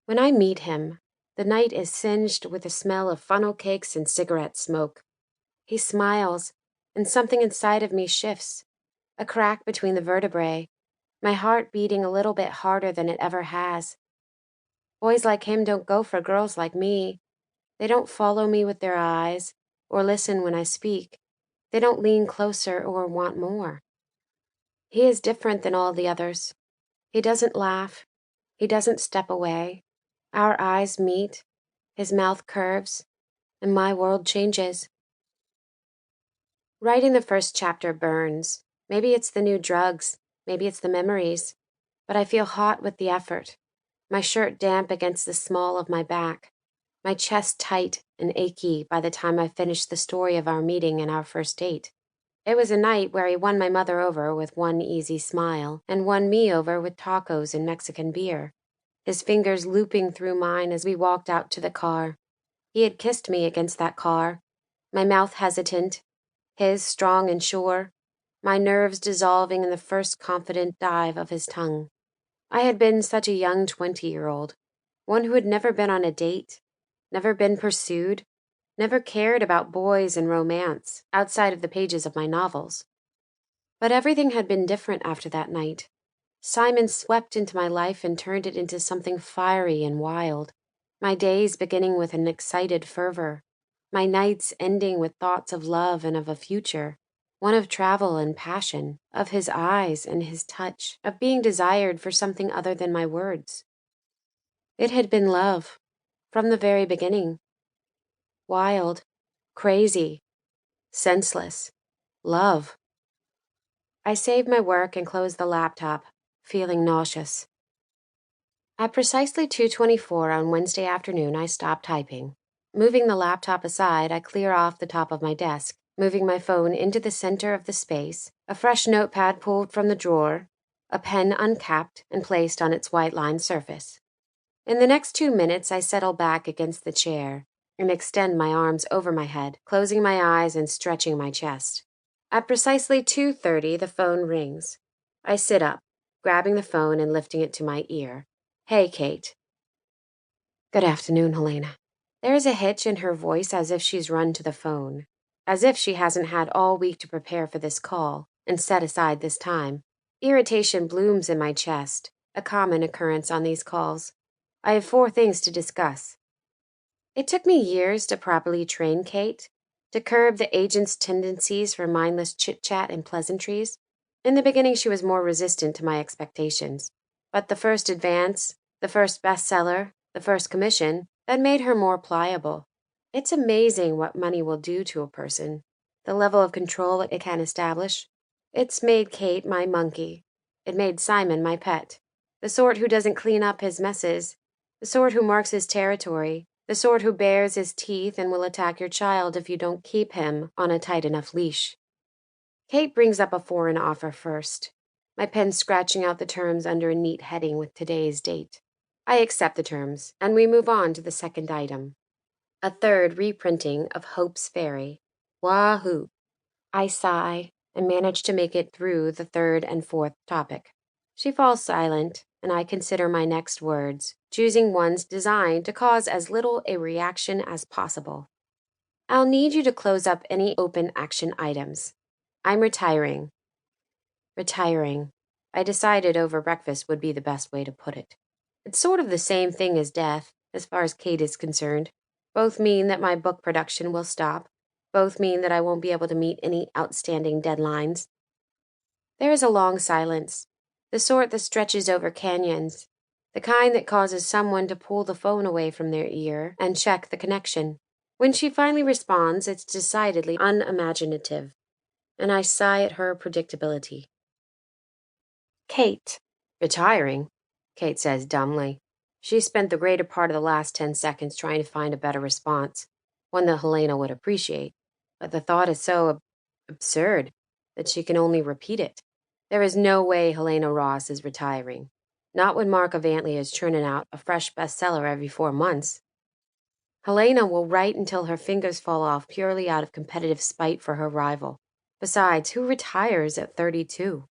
When I meet him, the night is singed with the smell of funnel cakes and cigarette smoke. He smiles, and something inside of me shifts, a crack between the vertebrae, my heart beating a little bit harder than it ever has. Boys like him don't go for girls like me. They don't follow me with their eyes, or listen when I speak. They don't lean closer or want more. He is different than all the others. He doesn't laugh. He doesn't step away. Our eyes meet, his mouth curves, and my world changes. Writing the first chapter burns. Maybe it's the new drugs, maybe it's the memories, but I feel hot with the effort, my shirt damp against the small of my back, my chest tight and achy by the time I finish the story of our meeting and our first date. It was a night where he won my mother over with one easy smile and won me over with tacos and Mexican beer, his fingers looping through mine as we walked out to the car. He had kissed me against that car, my mouth hesitant, his strong and sure, my nerves dissolving in the first confident dive of his tongue. I had been such a young 20-year-old, one who had never been on a date, never been pursued, never cared about boys and romance outside of the pages of my novels. But everything had been different after that night. Simon swept into my life and turned it into something fiery and wild, my days beginning with an excited fervor, my nights ending with thoughts of love and of a future, one of travel and passion, of his eyes and his touch, of being desired for something other than my words. It had been love, from the very beginning. Wild, crazy, senseless, love. I saved my work and closed the laptop, feeling nauseous. At precisely 2:24 on Wednesday afternoon, I stopped typing. Moving the laptop aside, I clear off the top of my desk, moving my phone into the center of the space, a fresh notepad pulled from the drawer, a pen uncapped and placed on its white-lined surface. In the next 2 minutes, I settle back against the chair and extend my arms over my head, closing my eyes and stretching my chest. At precisely 2:30, the phone rings. I sit up, grabbing the phone and lifting it to my ear. Hey, Kate. Good afternoon, Helena. There is a hitch in her voice as if she's run to the phone, as if she hasn't had all week to prepare for this call and set aside this time. Irritation blooms in my chest, a common occurrence on these calls. I have 4 things to discuss. It took me years to properly train Kate, to curb the agent's tendencies for mindless chit-chat and pleasantries. In the beginning, she was more resistant to my expectations, but the first advance, the first bestseller, the first commission, that made her more pliable. It's amazing what money will do to a person, the level of control it can establish. It's made Kate my monkey. It made Simon my pet, the sort who doesn't clean up his messes, the sort who marks his territory, the sort who bares his teeth and will attack your child if you don't keep him on a tight enough leash. Kate brings up a foreign offer first, my pen scratching out the terms under a neat heading with today's date. I accept the terms, and we move on to the second item. A third reprinting of Hope's Fairy. Wahoo! I sigh and manage to make it through the third and fourth topic. She falls silent, and I consider my next words, choosing ones designed to cause as little a reaction as possible. I'll need you to close up any open action items. I'm retiring. Retiring. I decided over breakfast would be the best way to put it. It's sort of the same thing as death, as far as Kate is concerned. Both mean that my book production will stop. Both mean that I won't be able to meet any outstanding deadlines. There is a long silence, the sort that stretches over canyons, the kind that causes someone to pull the phone away from their ear and check the connection. When she finally responds, it's decidedly unimaginative, and I sigh at her predictability. Kate. Retiring, Kate says dumbly. She spent the greater part of the last 10 seconds trying to find a better response, one that Helena would appreciate, but the thought is so absurd that she can only repeat it. There is no way Helena Ross is retiring, not when Mark Avantley is churning out a fresh bestseller every 4 months. Helena will write until her fingers fall off purely out of competitive spite for her rival. Besides, who retires at 32?